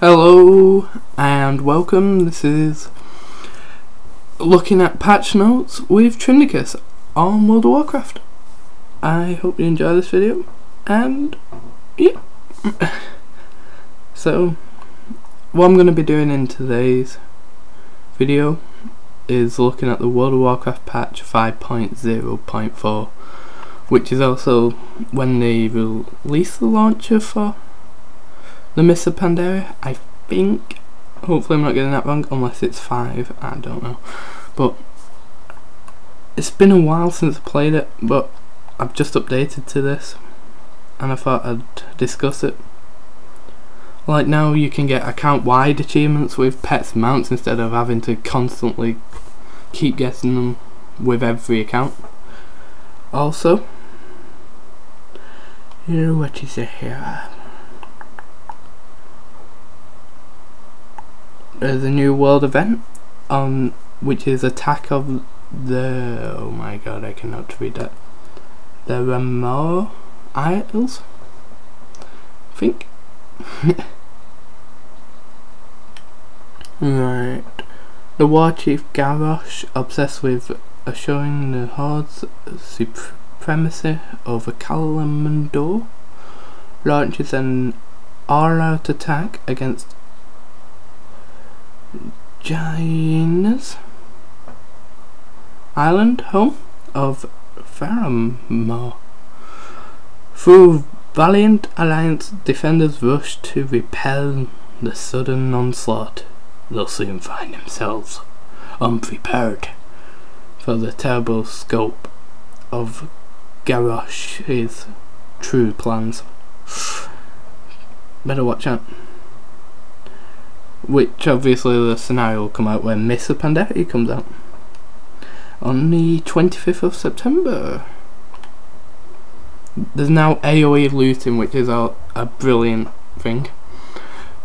Hello and welcome. This is looking at patch notes with Trindicus on World of Warcraft. I hope you enjoy this video and yeah. So what I'm going to be doing in today's video is looking at the World of Warcraft patch 5.0.4, which is also when they release the launcher for the Mists of Pandaria, I think. Hopefully I'm not getting that wrong, unless it's 5, I don't know. But it's been a while since I played it, but I've just updated to this and I thought I'd discuss it. Like now you can get account wide achievements with pets and mounts instead of having to constantly keep getting them with every account. Also, what is it here? There's a new world event, which is Attack of the, oh my god, I cannot read that, the Ramor Isles, I think. Right, the War Chief Garrosh, obsessed with assuring the Horde's supremacy over Kalimdor, launches an all-out attack against Jaina's island, home of Faramir. Through valiant alliance, defenders rush to repel the sudden onslaught. They'll soon find themselves unprepared for the terrible scope of Garrosh's true plans. Better watch out. Which obviously the scenario will come out when Mists of Pandaria comes out on the 25th of September. There's now AoE looting, which is a brilliant thing,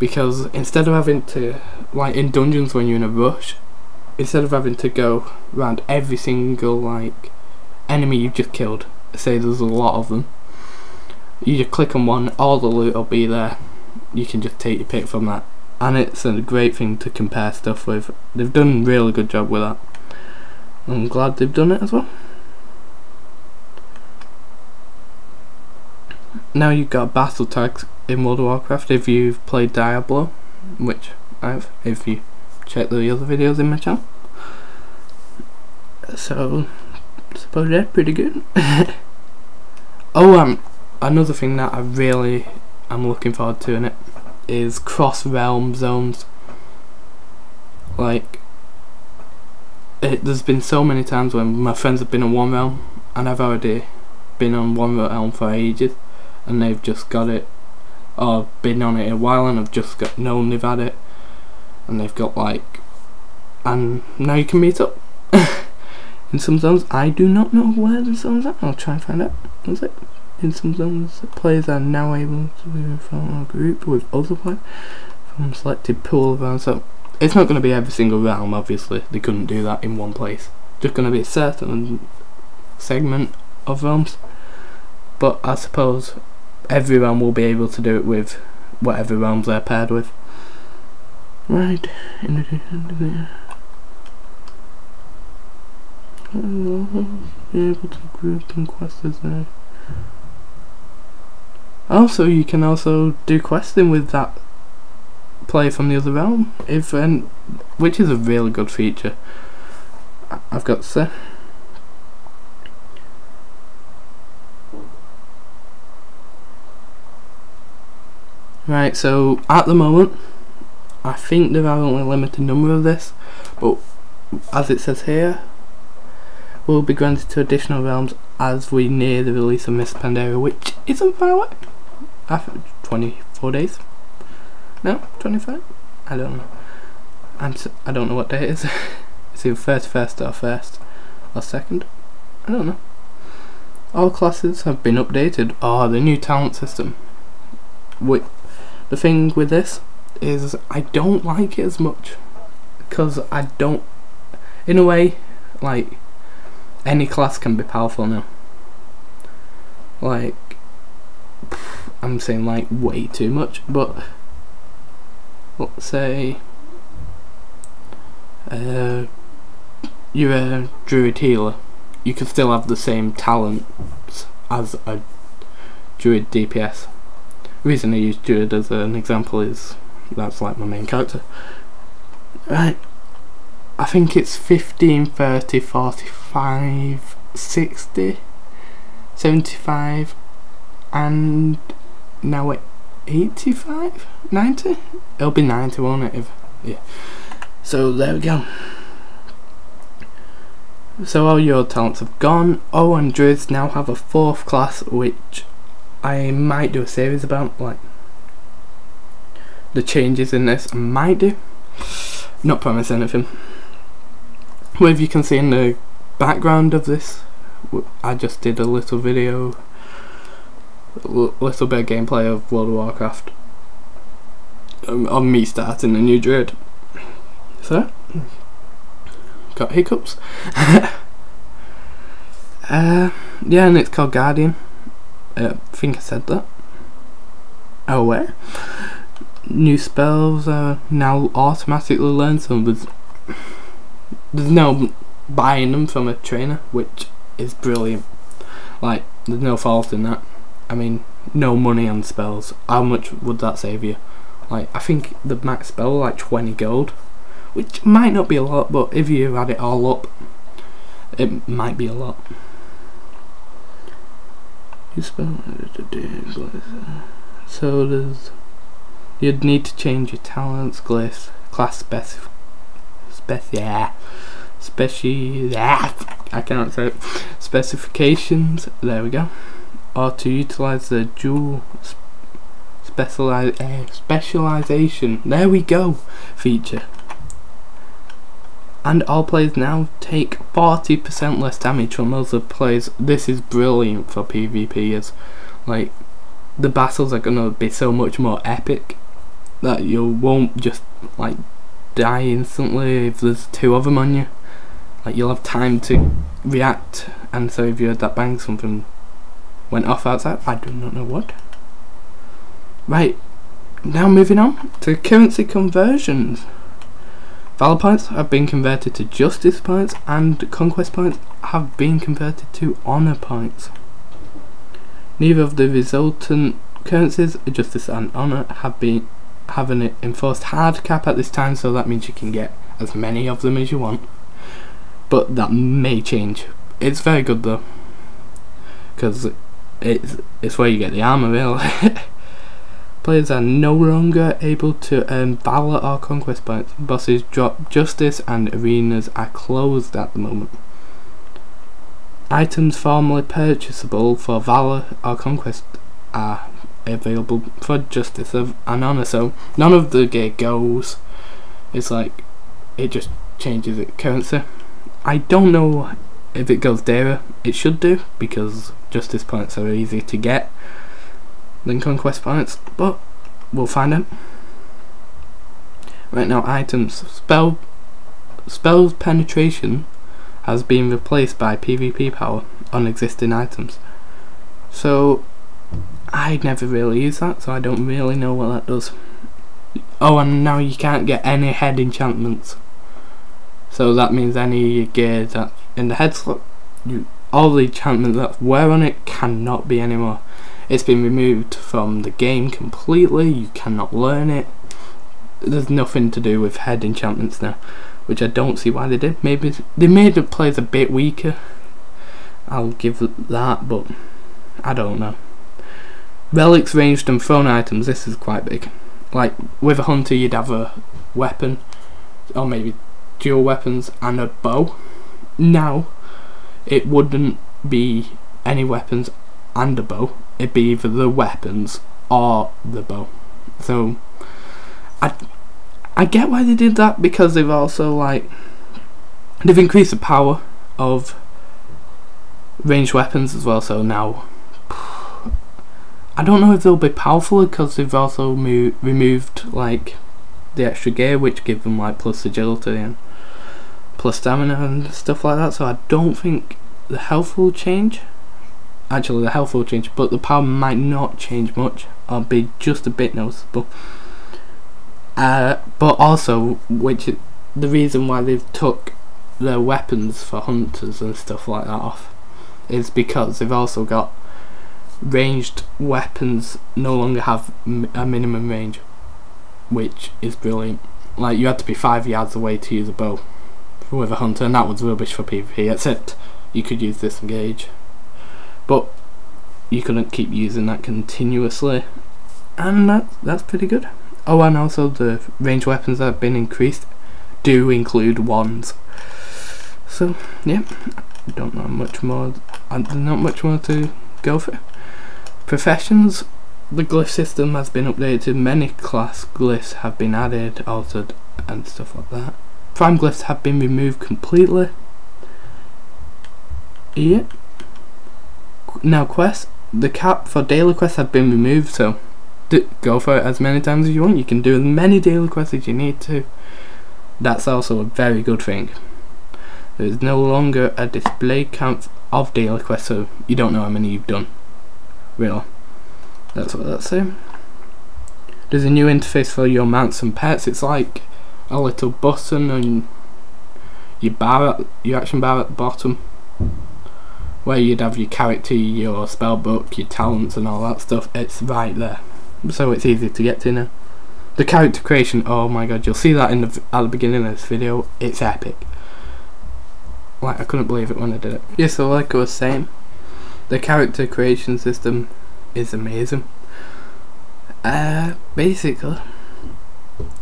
because instead of having to, like in dungeons when you're in a rush, instead of having to go around every single like enemy you've just killed, say there's a lot of them, you just click on one, all the loot will be there, you can just take your pick from that. And it's a great thing to compare stuff with. They've done a really good job with that. I'm glad they've done it as well. Now you've got battle tags in World of Warcraft if you've played Diablo, which I've, if you check the other videos in my channel. So I suppose they're pretty good. Oh, another thing that I really am looking forward to in it is cross realm zones. Like there's been so many times when my friends have been on one realm and I've already been on one realm for ages and they've just got it, or been on it a while and I've just got known they've had it and they've got like, and now you can meet up in some zones. I do not know where the zones are. I'll try and find out. That's it. In some zones, players are now able to form a group with other players from a selected pool of rounds. So it's not going to be every single realm, obviously. They couldn't do that in one place. Just going to be a certain segment of realms. But I suppose every realm will be able to do it with whatever realms they're paired with. Right. In addition to that, be able to group and quest as there. Also, you can also do questing with that player from the other realm, which is a really good feature, I've got to say. Right, so at the moment, I think there are only a limited number of this, but as it says here, will be granted to additional realms as we near the release of Mists of Pandaria, which isn't far away. After 24 days? No? 25? I don't know. I don't know what day it is. It's either 31st or 1st or 2nd. I don't know. All classes have been updated. Oh, the new talent system. The thing with this is I don't like it as much, because I don't, in a way, like any class can be powerful now. Like, I'm saying like way too much, but let's say you're a druid healer, you can still have the same talents as a druid DPS. The reason I use druid as an example is that's like my main character. Right, I think it's 15, 30, 45, 60, 75 and now 85, 90? It'll be 90, won't it? Yeah. So there we go. So all your talents have gone. Oh, and druids now have a 4th class, which I might do a series about, like the changes in this. I might do. Not promise anything. Well, if you can see in the background of this, I just did a little video, little bit of gameplay of World of Warcraft, of me starting a new druid. So, got hiccups. Yeah, and it's called Guardian. I think I said that. Oh, where? New spells are now automatically learned, so there's no buying them from a trainer, which is brilliant. Like, there's no fault in that. I mean, no money on spells. How much would that save you? Like, I think the max spell like 20 gold, which might not be a lot, but if you add it all up, it might be a lot. You spell, so there's, you'd need to change your talents, glyphs, class I can't say it. Specifications. There we go. Or to utilize the dual specialization. There we go. Feature. And all players now take 40% less damage from other players. This is brilliant for PvPers. Like, the battles are gonna be so much more epic that you won't just like die instantly if there's 2 of them on you. Like, you'll have time to react, and so if you heard that bang, something went off outside. I do not know what. Right, now moving on to currency conversions. Valor points have been converted to justice points, and conquest points have been converted to honor points. Neither of the resultant currencies, justice and honor, have an enforced hard cap at this time, so that means you can get as many of them as you want. But that may change. It's very good though, because it's where you get the armor, really. Players are no longer able to earn valor or conquest points. Bosses drop justice, and arenas are closed at the moment. Items formerly purchasable for valor or conquest are available for justice and honor, so none of the gear goes. It's like, it just changes its currency. I don't know if it goes dearer. It should do, because justice points are easier to get than conquest points, but we'll find out. Right now, items. Spells penetration has been replaced by PvP power on existing items. So I never really use that, so I don't really know what that does. Oh, and now you can't get any head enchantments. So that means any gear that's in the head slot, all the enchantments that were on it cannot be anymore. It's been removed from the game completely. You cannot learn it. There's nothing to do with head enchantments now, which I don't see why they did. Maybe they made the players a bit weaker, I'll give that, but I don't know. Relics, ranged and thrown items. This is quite big. Like, with a hunter you'd have a weapon, or maybe dual weapons and a bow. Now it wouldn't be any weapons and a bow. It'd be either the weapons or the bow. So I get why they did that, because they've also they've increased the power of ranged weapons as well. So now I don't know if they'll be powerful, because they've also removed like the extra gear, which give them like plus agility and plus stamina and stuff like that. So I don't think the health will change. Actually, the health will change, but the power might not change much, or be just a bit noticeable. But also, the reason why they've took their weapons for hunters and stuff like that off is because they've also got ranged weapons no longer have a minimum range, which is brilliant. Like, you had to be 5 yards away to use a bow with a hunter, and that was rubbish for PvP, except you could use disengage, but you couldn't keep using that continuously, and that's pretty good. Oh, and also the ranged weapons that have been increased do include wands. So yeah, don't know much more. Not much more to go for. Professions. The glyph system has been updated. Many class glyphs have been added, altered, and stuff like that. Prime glyphs have been removed completely. Yeah. Now quests. The cap for daily quests have been removed, so go for it as many times as you want. You can do as many daily quests as you need to. That's also a very good thing. There is no longer a display count of daily quests, so you don't know how many you've done. Really. That's what that's saying. There's a new interface for your mounts and pets. It's like a little button and your action bar at the bottom, where you'd have your character, your spellbook, your talents and all that stuff. It's right there, so it's easy to get to now. The character creation, oh my god, you'll see that at the beginning of this video. It's epic. Like, I couldn't believe it when I did it. Yeah, so like I was saying, the character creation system is amazing. Basically,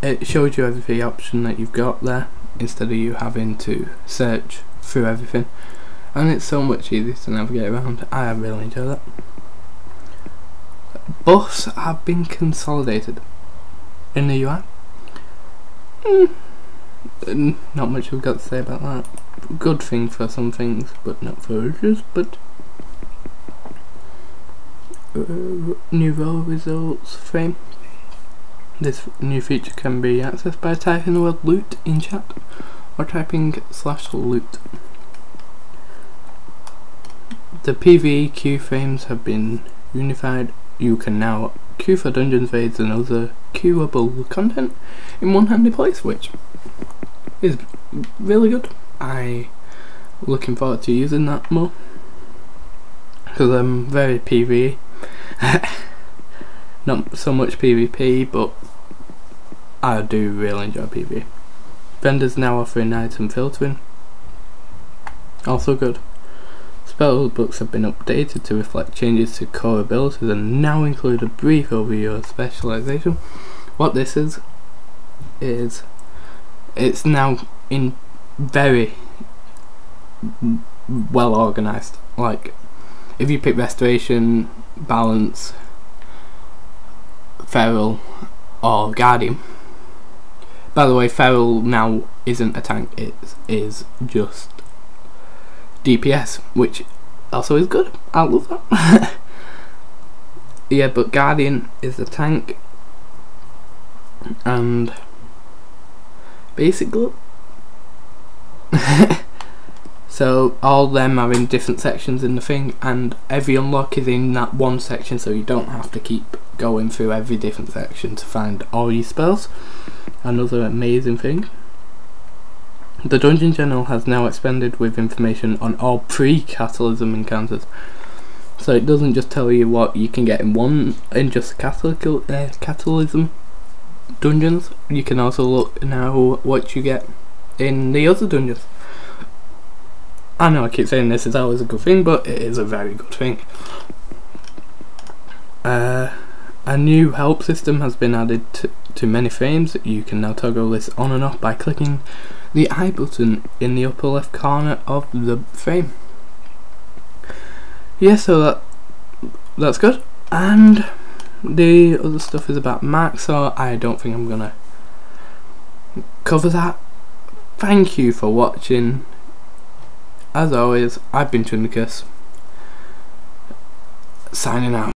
it shows you every option that you've got there, instead of you having to search through everything, and it's so much easier to navigate around. I really enjoy that. Buffs have been consolidated in the UI. Not much we've got to say about that. Good thing for some things, but not for others. But new role results frame. This new feature can be accessed by typing the word loot in chat or typing /loot. The PvE queue frames have been unified. You can now queue for dungeons, raids and other queuable content in one handy place, which is really good. I'm looking forward to using that more, because I'm very PvE. Not so much PvP, but I do really enjoy PvE. Vendors now offering item filtering, also good. Spell books have been updated to reflect changes to core abilities and now include a brief overview of specialization. What this is it's now in very well organized. Like, if you pick restoration, balance, feral or guardian. By the way, feral now isn't a tank, it is just DPS, which also is good. I love that. Yeah, but guardian is the tank, and basically so all them are in different sections in the thing, and every unlock is in that one section, so you don't have to keep going through every different section to find all your spells. Another amazing thing. The Dungeon General has now expanded with information on all pre-Catalysm encounters, so it doesn't just tell you what you can get in just Catalysm dungeons. You can also look now what you get in the other dungeons. I know I keep saying this is always a good thing, but it is a very good thing. A new help system has been added to many frames. You can now toggle this on and off by clicking the I button in the upper left corner of the frame. Yeah, so that's good. And the other stuff is about Mac, so I don't think I'm gonna cover that. Thank you for watching. As always, I've been Tunicus, signing out.